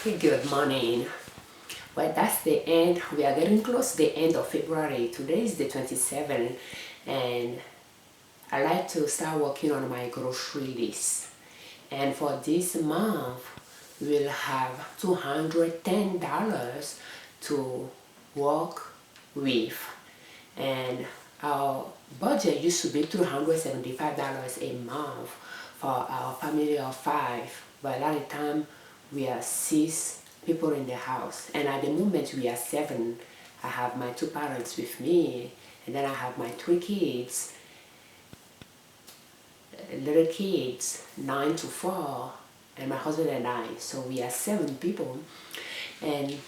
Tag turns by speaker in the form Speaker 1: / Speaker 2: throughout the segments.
Speaker 1: Good morning. Well, that's the end. We are getting close to the end of February. Today is the 27th, and I like to start working on my grocery list. And for this month, we'll have $210 to work with. And our budget used to be $275 a month for our family of 5. But at the time, we are 6 people in the house, and at the moment we are 7. I have my 2 parents with me, and then I have my 3 kids, little kids, 9 to 4, and my husband and I. So we are 7 people. And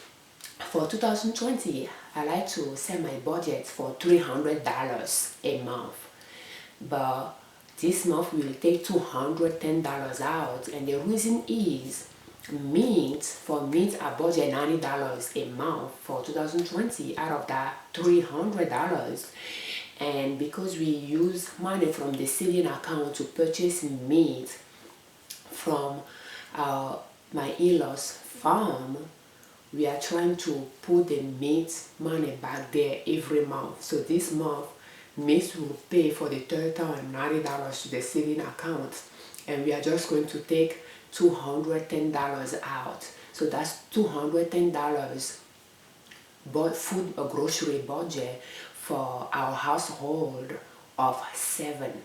Speaker 1: for 2020, I like to set my budget for $300 a month, but this month we will take $210 out, and the reason is for meat I budget $90 a month for 2020 out of that $300. And because we use money from the saving account to purchase meat from my in-laws farm, we are trying to put the meat money back there every month. So this month, meat will pay for the third time $90 to the saving account, and we are just going to take $210 out. So that's $210 food or grocery budget for our household of 7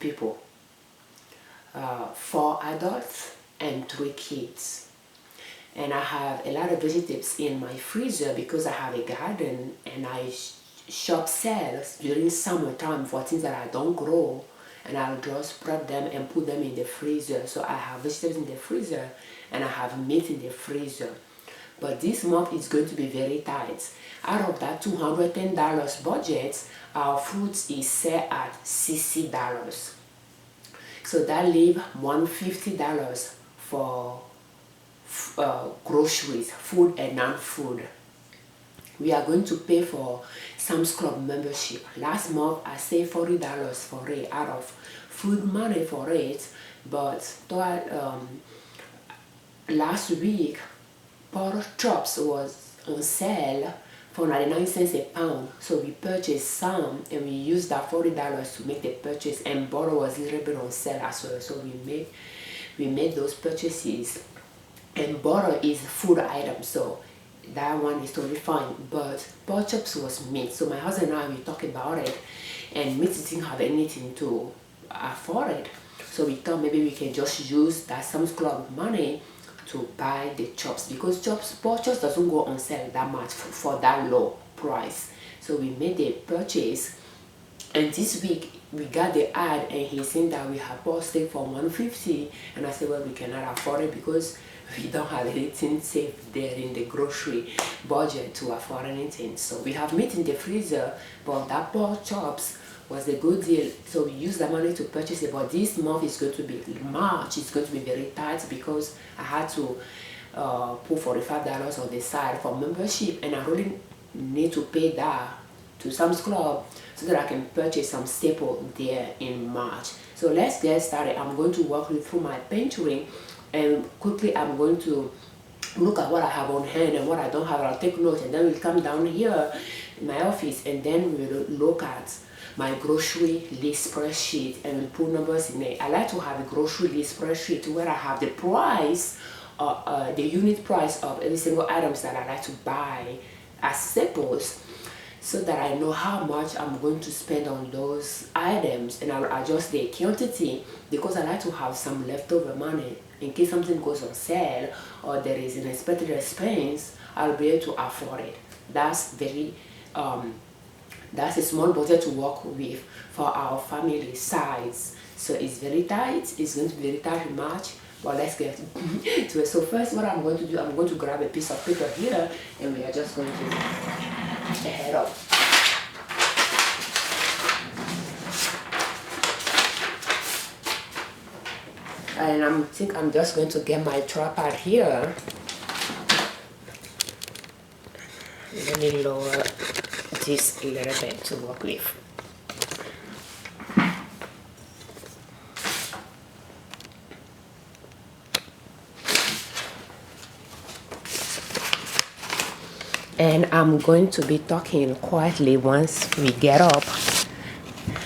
Speaker 1: people, 4 adults and 3 kids. And I have a lot of vegetables in my freezer because I have a garden, and I shop sales during summertime for things that I don't grow, and I'll just prep them and put them in the freezer. So I have vegetables in the freezer and I have meat in the freezer. But this month is going to be very tight. Out of that $210 budget, our fruits is set at $60. So that leaves $150 for groceries, food and non-food. We are going to pay for Sam's Club membership. Last month I saved $40 for it out of food money for it, but last week pork chops was on sale for 99 cents a pound, so we purchased some and we used that $40 to make the purchase, and butter was a little bit on sale as well, so we made those purchases. And butter is a food item, so that one is totally fine. But pork chops was meat, so my husband and I, we talked about it, and meat didn't have anything to afford it, so we thought maybe we can just use that Sam's Club money to buy the chops, because pork chops doesn't go on sale that much for that low price. So we made the purchase, and this week we got the ad, and he's saying that we have pork steak for $150, and I said, well, we cannot afford it because we don't have anything saved there in the grocery budget to afford anything. So we have meat in the freezer, but that pork chops was a good deal, so we used the money to purchase it. But this month is going to be March, it's going to be very tight because I had to put $45 on the side for membership, and I really need to pay that to Sam's Club so that I can purchase some staple there in March. So let's get started. I'm going to walk you through my pantry, and quickly I'm going to look at what I have on hand and what I don't have. I'll take notes, and then we'll come down here in my office, and then we'll look at my grocery list spreadsheet, and we'll put numbers in it. I like to have a grocery list spreadsheet where I have the price, the unit price of every single items that I like to buy as staples, so that I know how much I'm going to spend on those items, and I'll adjust the quantity because I like to have some leftover money in case something goes on sale or there is an unexpected expense. I'll be able to afford it. That's a small budget to work with for our family size. So it's very tight. It's going to be very tight in March. But let's get to it. So first, what I'm going to do, I'm going to grab a piece of paper here, and we are just going to head up. And I think I'm just going to get my tripod here. Let me lower this a little bit to work with. And I'm going to be talking quietly once we get up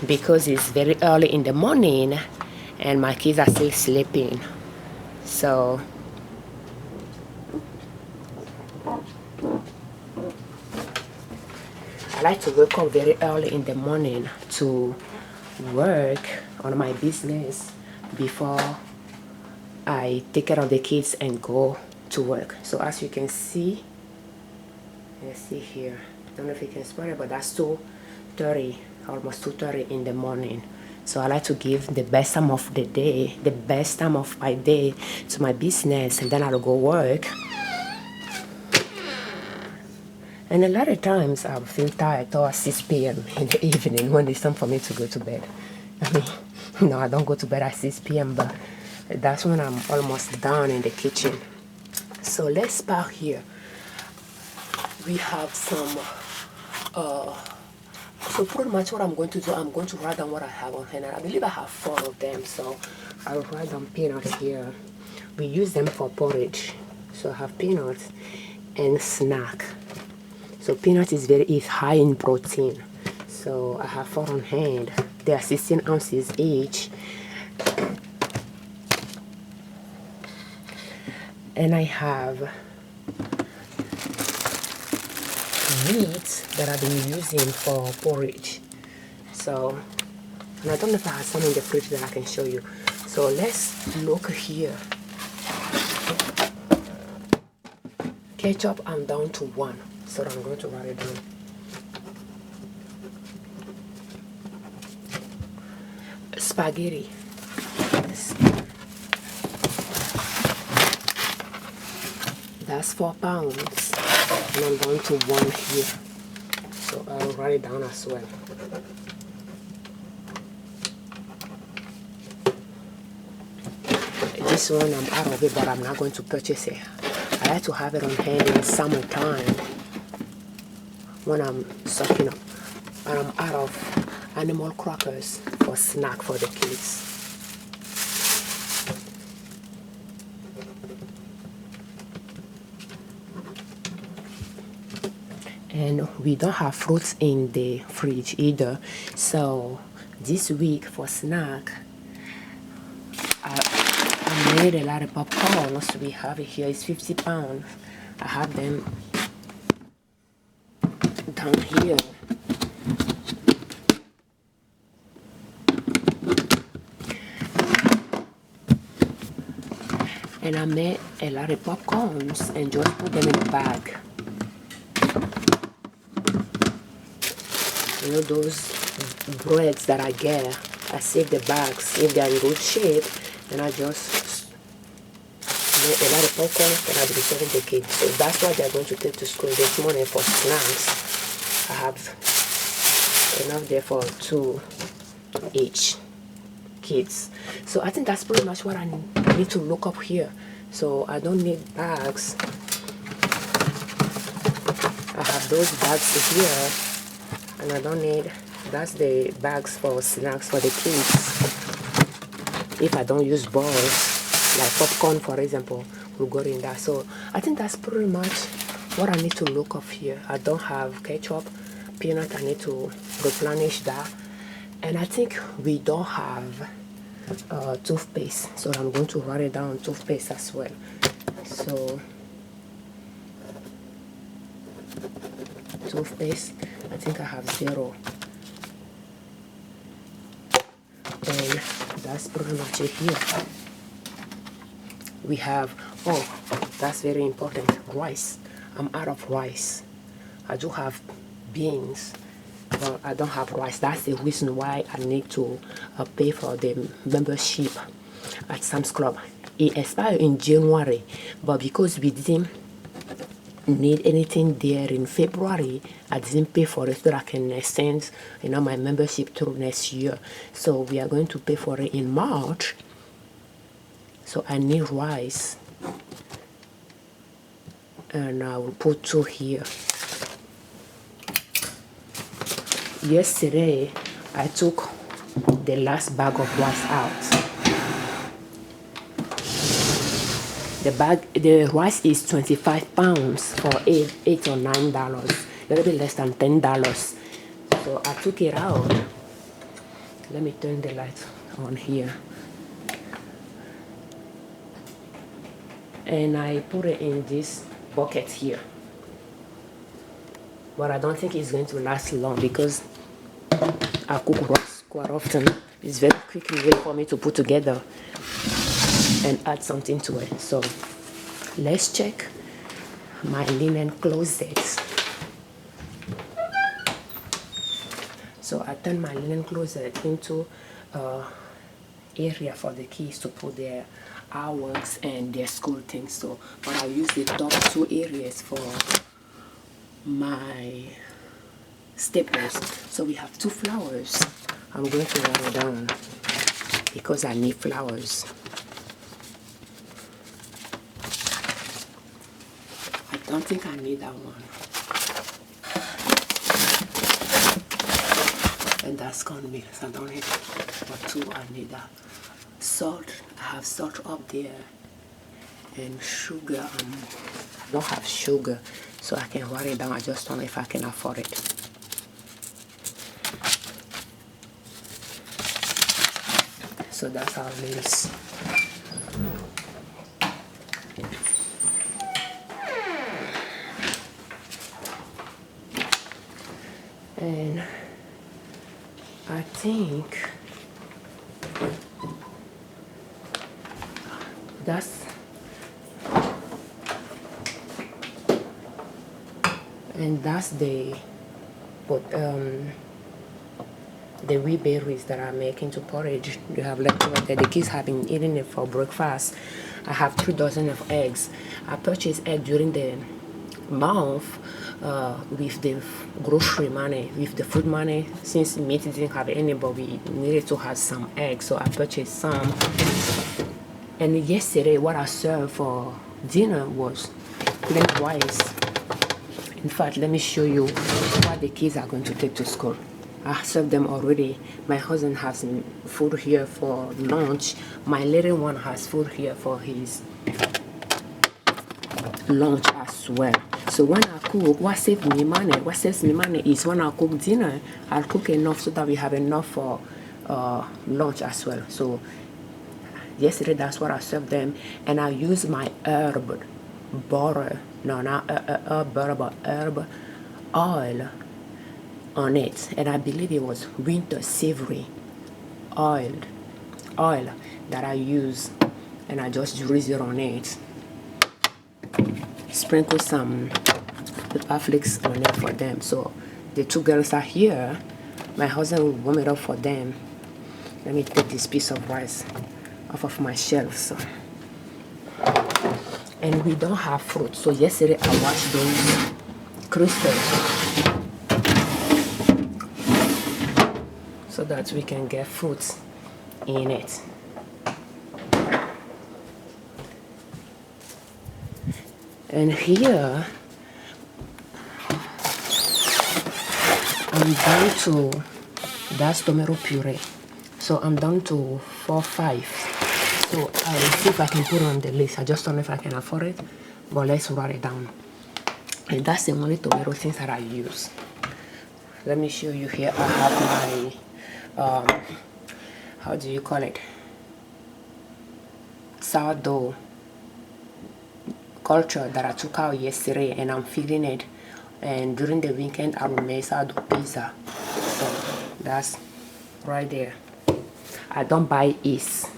Speaker 1: because it's very early in the morning and my kids are still sleeping. So I like to wake up very early in the morning to work on my business before I take care of the kids and go to work. So as you can see, let's see here, I don't know if you can spot it, but that's 2:30, almost 2:30 in the morning. So I like to give the best time of the day, the best time of my day to my business, and then I'll go work. And a lot of times I feel tired towards 6 p.m. in the evening when it's time for me to go to bed. I mean, no, I don't go to bed at 6 p.m., but that's when I'm almost done in the kitchen. So let's start here. We have some, so pretty much what I'm going to do, I'm going to write down what I have on hand. I believe I have 4 of them, so I'll write down peanuts here. We use them for porridge. So I have peanuts and snack. So peanut is high in protein. So I have 4 on hand. They are 16 ounces each. And I have meat that I've been using for porridge. So, and I don't know if I have some in the fridge that I can show you. So let's look here. Ketchup, I'm down to 1. So I'm going to write it down. Spaghetti. That's 4 pounds. And I'm down to 1 here. So I'll write it down as well. This one I'm out of it, but I'm not going to purchase it. I like to have it on hand in summertime when I'm stocking up. And I'm out of animal crackers for snack for the kids. And we don't have fruits in the fridge either. So this week for snack, I made a lot of popcorn. So we have it here. It's 50 pounds. I have them down here. And I made a lot of popcorns and just put them in a bag. You know, those breads that I get, I save the bags if they're in good shape, and I just make a lot of popcorn and I'll be serving the kids. So that's what they're going to take to school this morning for snacks. I have enough there for 2 each kids. So I think that's pretty much what I need to look up here. So I don't need bags. I have those bags here. And I don't need, that's the bags for snacks for the kids. If I don't use balls, like popcorn for example, will go in that. So I think that's pretty much what I need to look up here. I don't have ketchup, peanut, I need to replenish that. And I think we don't have toothpaste. So I'm going to write it down, toothpaste as well. So toothpaste, I think I have 0. And that's pretty much it here. We have, oh, that's very important, rice. I'm out of rice. I do have beans, but I don't have rice. That's the reason why I need to pay for the membership at Sam's Club. It expired in January, but because we didn't need anything there in February, I didn't pay for it so that I can extend, you know, my membership through next year. So we are going to pay for it in March. So I need rice, and I will put 2 here. Yesterday I took the last bag of rice out. The rice is 25 pounds for eight or $9, a little bit less than $10. So I took it out. Let me turn the light on here. And I put it in this bucket here. But I don't think it's going to last long because I cook rice quite often. It's very quickly way for me to put together and add something to it. So let's check my linen closet. So I turn my linen closet into area for the kids to put their artworks and their school things. So, but I'll use the top two areas for my staples. So we have two flowers. I'm going to write it down because I need flowers. I don't think I need that one. And that's cornmeal, so I don't need it. But two, I need that. Salt, I have salt up there. And sugar, I don't have sugar, so I can write it down. I just don't know if I can afford it. So that's how it is. And I think that's the wheat berries that I make into porridge. You have leftover there. The kids have been eating it for breakfast. I have 3 dozen of eggs. I purchased egg during the month with the grocery money, with the food money. Since meat didn't have any, but we needed to have some eggs, so I purchased some. And yesterday, what I served for dinner was plain rice. In fact, let me show you what the kids are going to take to school. I served them already. My husband has food here for lunch. My little one has food here for his lunch as well. So when I cook, what saves me money is when I cook dinner, I'll cook enough so that we have enough for lunch as well. So yesterday, that's what I served them. And I use my herb butter, no, not herb butter, but herb oil on it. And I believe it was winter savory oil that I use, and I just drizzle it on it. Sprinkle some pepper flakes on it for them. So the 2 girls are here. My husband will warm it up for them. Let me take this piece of rice off of my shelf. So. And we don't have fruit, so yesterday I washed those crystals so that we can get fruit in it. And here I'm down to, that's tomato puree, so I'm down to 4-5. So I'll see if I can put it on the list. I just don't know if I can afford it, but let's write it down. And that's the only tomato things that I use. Let me show you here. I have my how do you call it, sourdough culture that I took out yesterday, and I'm feeding it. And during the weekend I will make sourdough pizza. So that's right there. I don't buy yeast,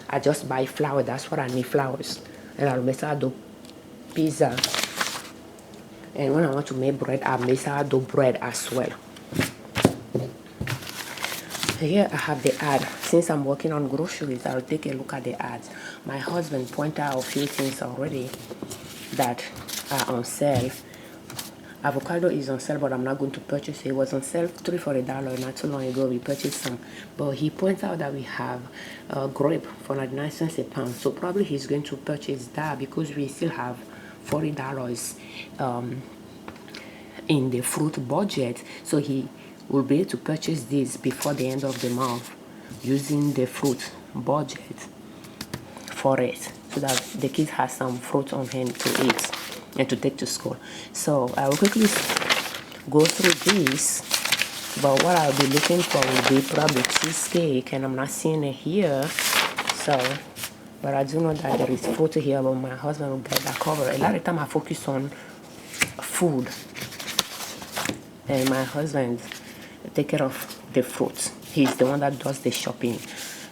Speaker 1: I just buy flour. That's what I need, flours. And I'll make sourdough pizza. And when I want to make bread, I make sourdough bread as well. Here I have the ad. Since I'm working on groceries, I'll take a look at the ads. My husband pointed out a few things already that are on sale. Avocado is on sale, but I'm not going to purchase it. It was on sale $3 for $1 not too long ago. We purchased some, but he points out that we have grape for 99 cents a pound. So probably he's going to purchase that because we still have $40 in the fruit budget. So he will be able to purchase this before the end of the month using the fruit budget for it. so that the kids have some fruit on hand to eat and to take to school. So I will quickly go through this, but what I'll be looking for will be probably cheesecake, and I'm not seeing it here. So, but I do know that there is fruit here, but my husband will get that covered. A lot of time I focus on food, and my husband take care of the fruits. He's the one that does the shopping.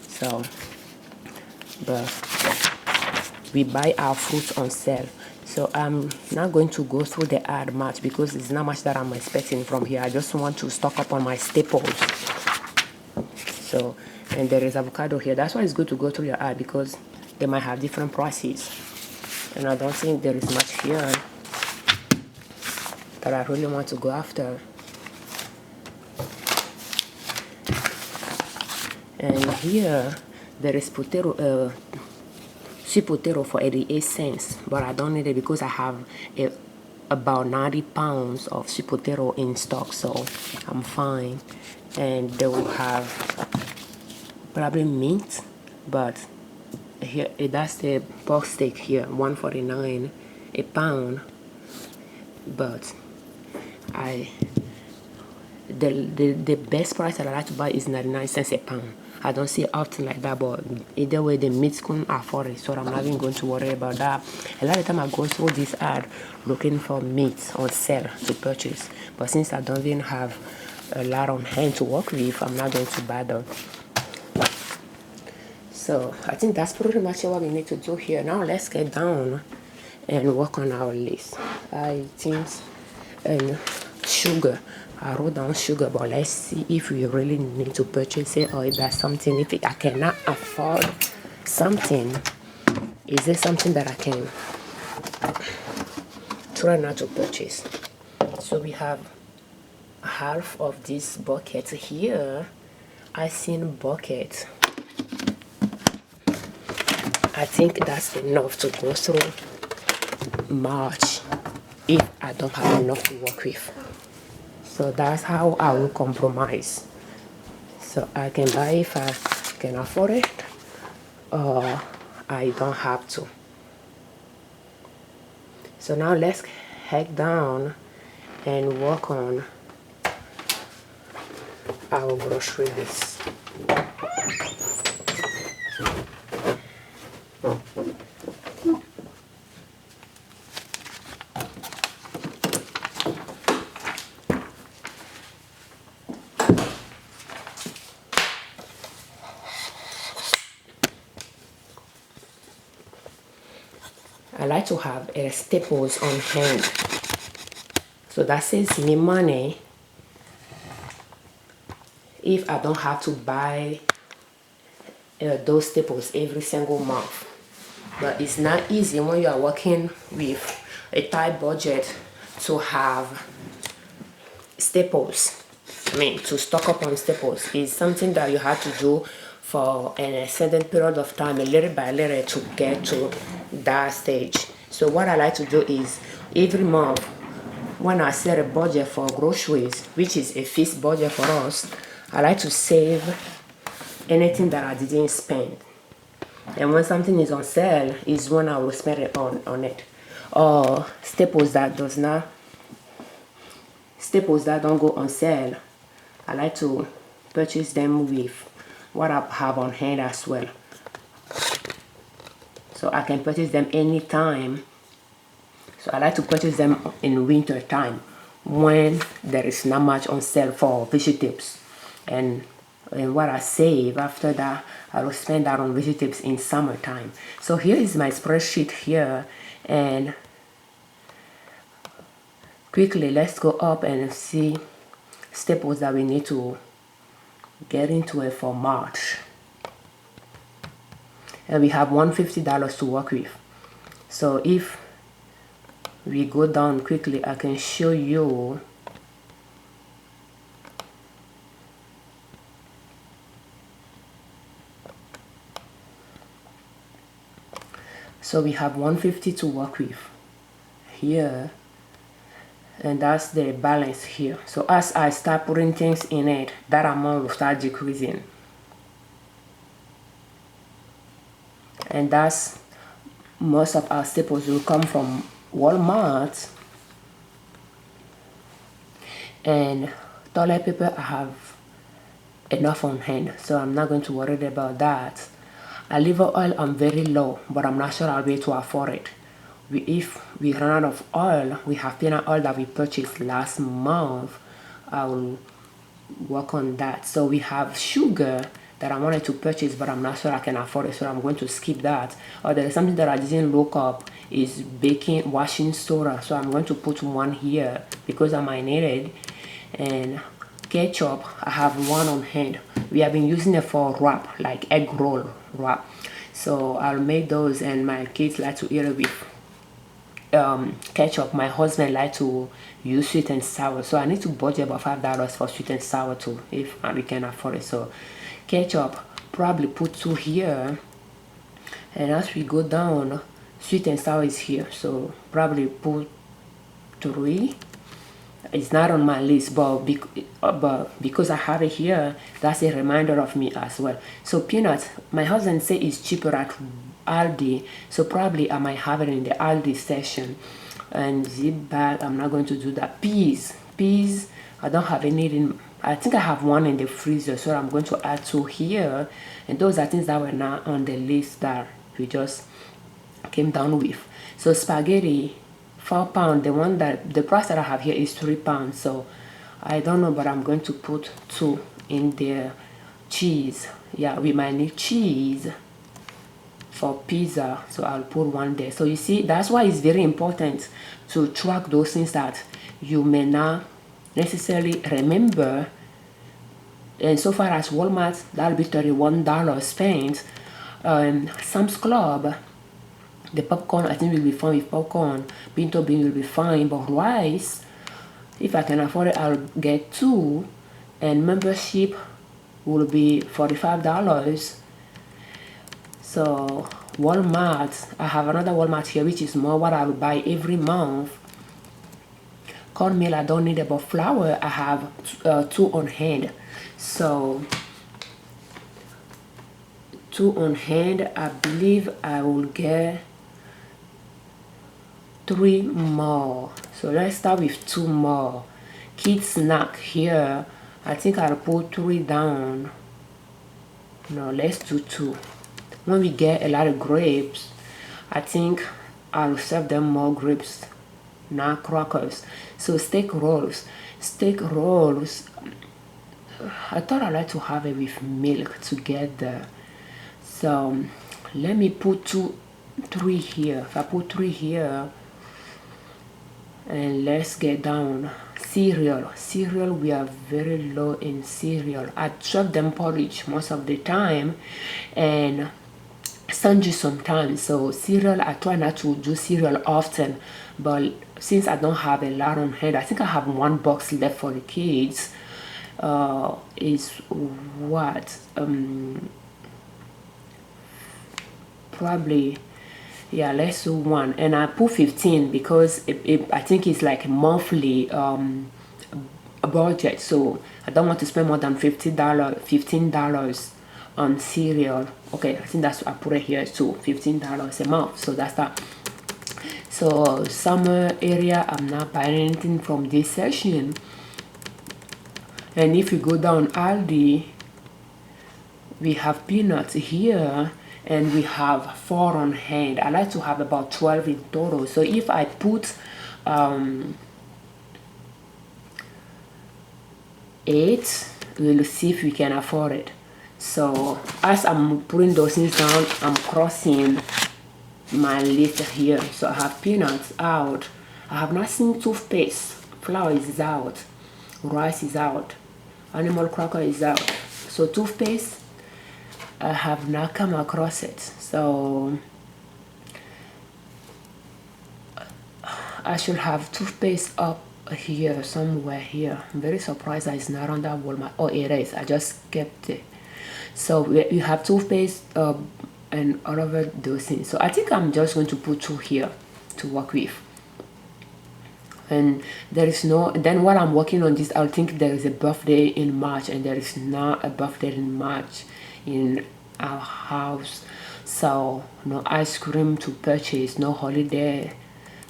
Speaker 1: So, but we buy our fruits on sale. So I'm not going to go through the ad much because it's not much that I'm expecting from here. I just want to stock up on my staples. So, and there is avocado here. That's why it's good to go through your ad, because they might have different prices. And I don't think there is much here that I really want to go after. And here there is potato, sweet potato for 88 cents, but I don't need it because I have about 90 pounds of sweet potato in stock, so I'm fine. And they will have probably meat, but here that's the pork steak here, $1.49 a pound. But the best price that I like to buy is 99 cents a pound. I don't see it often like that, but either way the meats couldn't afford it, so I'm not even going to worry about that. A lot of time I go through this ad looking for meat on sale to purchase, but since I don't even have a lot on hand to work with, I'm not going to bother. So I think that's pretty much what we need to do here. Now let's get down and work on our list. I think, and sugar, I wrote down sugar, but let's see if we really need to purchase it, or if that's something, if I cannot afford something, is there something that I can try not to purchase? So we have half of this bucket here. I seen bucket. I think that's enough to go through March if I don't have enough to work with. So that's how I will compromise. So I can buy if I can afford it, or I don't have to. So now let's head down and work on our grocery list. I like to have staples on hand, so that saves me money if I don't have to buy those staples every single month. But it's not easy when you are working with a tight budget to have staples. I mean, to stock up on staples is something that you have to do for an extended period of time, a little by little, to get to that stage. So what I like to do is every month when I set a budget for groceries, which is a fixed budget for us, I like to save anything that I didn't spend. And when something is on sale is when I will spend it on it. Or staples that don't go on sale, I like to purchase them with what I have on hand as well. So I can purchase them anytime. So I like to purchase them in winter time when there is not much on sale for vegetables. And what I save after that, I will spend that on vegetables in summertime. So here is my spreadsheet here, and quickly let's go up and see staples that we need to get into it for March. And we have $150 to work with. So if we go down quickly, I can show you so we have $150 to work with here, and that's the balance here. So as I start putting things in it, that amount will start decreasing. And that's most of our staples will come from Walmart. And toilet paper, I have enough on hand, so I'm not going to worry about that. Olive oil, I'm very low, but I'm not sure I'll be able to afford it. If we run out of oil, we have peanut oil that we purchased last month. I will work on that. So we have sugar that I wanted to purchase, but I'm not sure I can afford it, so I'm going to skip that. Or there is something that I didn't look up, is baking washing soda, so I'm going to put one here because I might need it. And ketchup, I have one on hand. We have been using it for wrap, like egg roll wrap, so I'll make those, and my kids like to eat it with ketchup. My husband like to use sweet and sour, so I need to budget about $5 for sweet and sour too, if we can afford it. So ketchup, probably put 2 here, and as we go down, sweet and sour is here, so probably put 3. It's not on my list, but because I have it here, that's a reminder of me as well. So peanuts, my husband say it's cheaper at Aldi, so probably I might have it in the Aldi section. And zip bag, I'm not going to do that. Peas, I don't have any in, I think I have one in the freezer, so I'm going to add 2 here. And those are things that were not on the list that we just came down with. So spaghetti, 4 pounds. The one that the price that I have here is 3 pounds, so I don't know, but I'm going to put 2 in there. Cheese, yeah, we might need cheese for pizza, so I'll put 1 there. So you see, that's why it's very important to track those things that you may not necessarily remember. And so far as Walmart, that'll be $31 spent. Sam's Club, the popcorn, I think will be fine with popcorn. Pinto bean will be fine, but rice, if I can afford it, I'll get 2. And membership will be $45. So Walmart, I have another Walmart here, which is more what I'll buy every month. Cornmeal, I don't need it, but flour, I have 2 on hand. So 2 on hand, I believe I will get 3 more. So let's start with 2 more. Kids snack here, I think I'll put 3 down. No, let's do 2. When we get a lot of grapes, I think I'll serve them more grapes, not crackers. So steak rolls, I thought I'd like to have it with milk together. So let me put 3 here. If I put 3 here, and let's get down. Cereal, we are very low in cereal. I serve them porridge most of the time, and sandwich sometimes. So cereal, I try not to do cereal often, but since I don't have a lot on hand, I think I have 1 box left for the kids. Is what probably, yeah, let's do 1, and I put 15 because I think it's like a monthly budget, so I don't want to spend more than $15 on cereal. Okay, I think that's, I put it here too, $15 a month, so that's that. So summer area, I'm not buying anything from this section. And if you go down Aldi, we have peanuts here, and we have 4 on hand. I like to have about 12 in total. So if I put 8, we'll see if we can afford it. So as I'm putting those things down, I'm crossing my list here. So I have peanuts out. I have not seen toothpaste. Flour is out. Rice is out. Animal cracker is out. So toothpaste, I have not come across it. So I should have toothpaste up here, somewhere here. I'm very surprised that it's not on that Walmart. Oh, it is. I just kept it. So you have toothpaste and all of those things. So I think I'm just going to put 2 here to work with. And there is no, then while I'm working on this, I'll think there is a birthday in March, and there is not a birthday in March in our house. So no ice cream to purchase, no holiday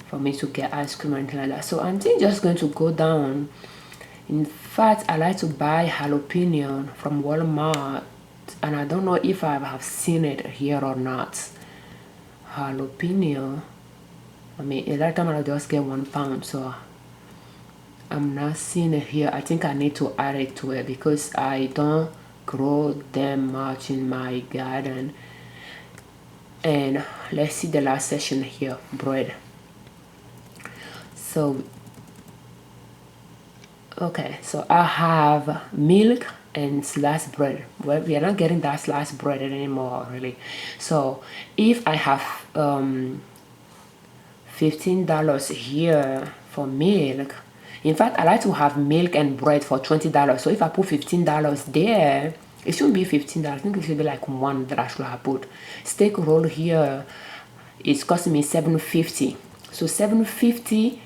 Speaker 1: for me to get ice cream or anything like that. So I'm just going to go down. In fact, I like to buy jalapeno from Walmart, and I don't know if I have seen it here or not. Jalapeno, I mean, a lot of time I'll just get 1 pound, so I'm not seeing it here. I think I need to add it to it because I don't grow them much in my garden. And let's see the last section here, bread. So okay, so I have milk and sliced bread. Well, we are not getting that sliced bread anymore, really. So if I have $15 here for milk, in fact, I like to have milk and bread for $20. So if I put $15 there, it shouldn't be $15. I think it should be like one that I should have put. Steak roll here is costing me $7.50. So $7.50.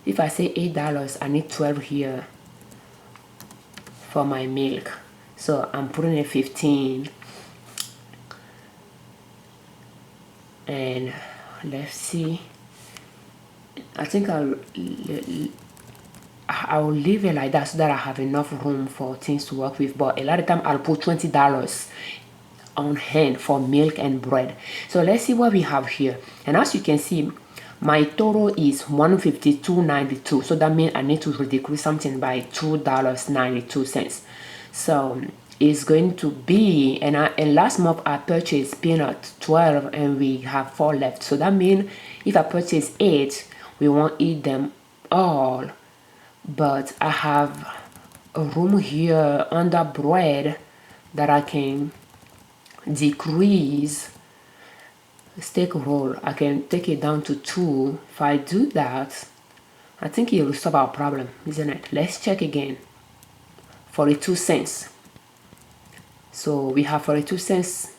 Speaker 1: If I say $8, I need 12 here for my milk. So I'm putting a 15. And let's see. I think I'll leave it like that so that I have enough room for things to work with. But a lot of time I'll put $20 on hand for milk and bread. So let's see what we have here. And as you can see, my total is $152.92. So that means I need to decrease something by $2.92. So it's going to be, and last month I purchased peanut 12 and we have 4 left. So that means if I purchase 8, we won't eat them all. But I have a room here under bread that I can decrease. Steak roll, I can take it down to 2. If I do that, I think it will solve our problem, isn't it? Let's check again. 42 cents. So we have 42 cents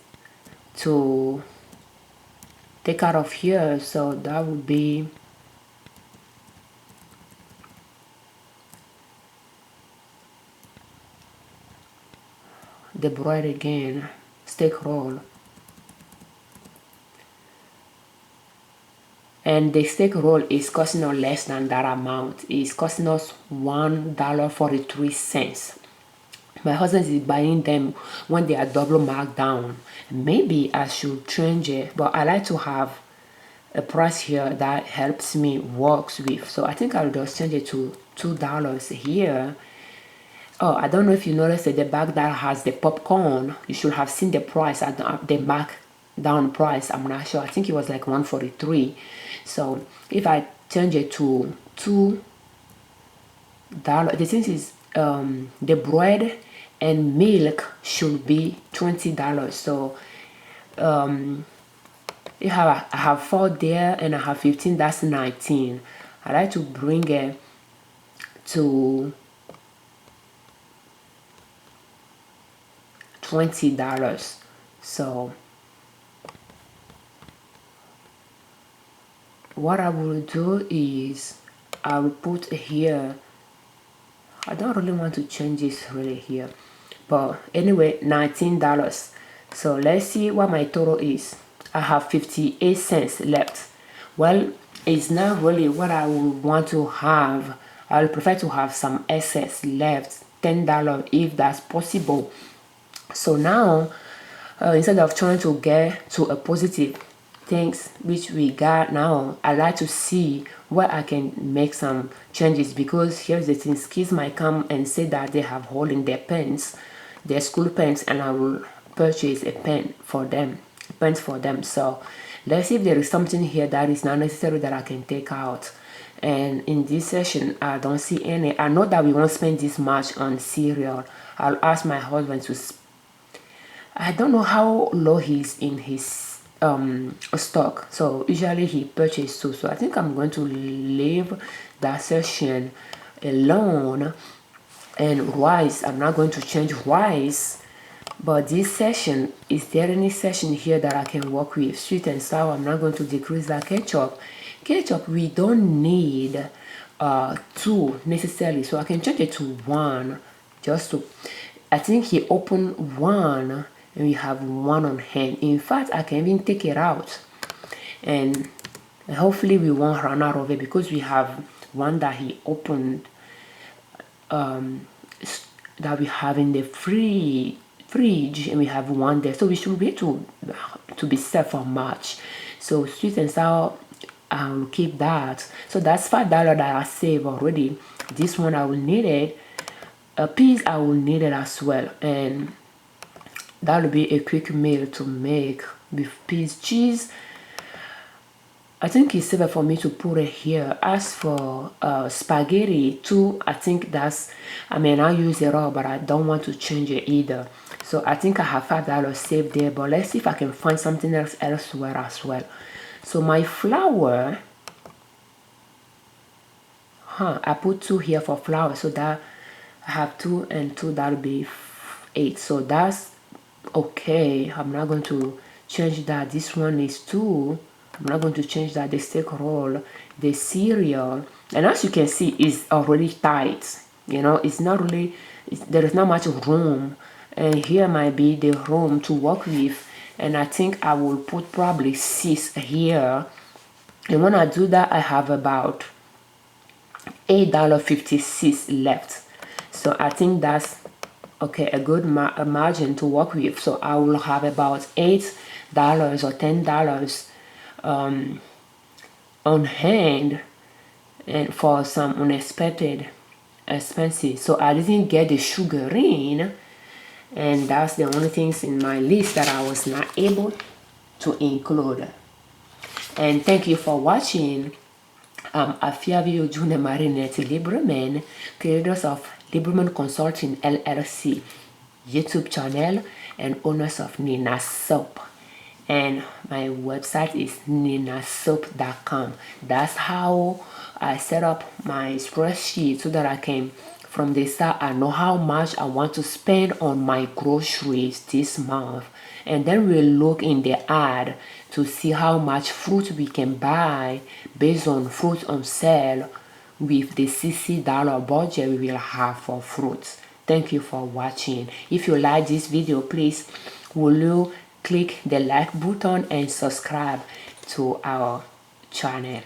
Speaker 1: to take out of here. So that would be the bread again, steak roll. And the steak roll is costing us less than that amount. It's costing us $1.43. My husband is buying them when they are double marked down. Maybe I should change it, but I like to have a price here that helps me works with. So I think I'll just change it to $2 here. Oh, I don't know if you noticed that the bag that has the popcorn, you should have seen the price at the mark down price. I'm not sure. I think it was like $1.43. So if I change it to $2, the thing is the bread and milk should be $20. So if I have 4 there and I have 15, that's 19. I like to bring it to $20. So what I will do is I will put here, I don't really want to change this really here, but anyway, $19. So let's see what my total is. I have 58 cents left. Well, it's not really what I would want to have. I would prefer to have some excess left, $10 if that's possible. So now instead of trying to get to a positive things which we got now, I like to see where I can make some changes, because here's the thing, kids might come and say that they have hole in their pens, their school pens, and I will purchase a pen for them, pens for them. So let's see if there is something here that is not necessary that I can take out. And in this session I don't see any. I know that we won't spend this much on cereal. I'll ask my husband to I don't know how low he's in his stock, so usually he purchases 2. So I think I'm going to leave that session alone. And rice, I'm not going to change rice, but this session, is there any session here that I can work with? Sweet and sour, I'm not going to decrease that. Ketchup, we don't need 2 necessarily, so I can change it to 1 just to, I think he opened 1 and we have one on hand. In fact, I can even take it out, and hopefully we won't run out of it, because we have one that he opened, that we have in the fridge, and we have one there, so we should be able to be set for March. So sweet and sour, I will keep that. So that's $5 that I save already. This one I will need it. Peas I will need it as well, and that will be a quick meal to make with peas. Cheese, I think it's safer for me to put it here. As for spaghetti too, I think that's, I mean, I use it all, but I don't want to change it either. So I think I have $5 saved there, but let's see if I can find something else elsewhere as well. So my flour, I put 2 here for flour, so that I have 2 and 2, that'll be 8. So that's okay. I'm not going to change that. This one is 2. I'm not going to change that. The steak roll, the cereal, and as you can see, it's already tight. You know, it's not really, there is not much room, and here might be the room to work with, and I think I will put probably 6 here. And when I do that, I have about $8.56 left. So I think that's okay, a good margin to work with. So I will have about $8 or $10 on hand, and for some unexpected expenses. So I didn't get the sugar in, and that's the only things in my list that I was not able to include. And thank you for watching. Afiavio June Marie-ninette Liberman, creators of Liberman Consulting L.L.C YouTube channel, and owners of Nina Soap. And my website is ninasoap.com. That's how I set up my spreadsheet, so that I can, from the start, I know how much I want to spend on my groceries this month. And then we'll look in the ad to see how much fruit we can buy based on fruit on sale with the $60 budget we will have for fruits. Thank you for watching. If you like this video, please will you click the like button and subscribe to our channel.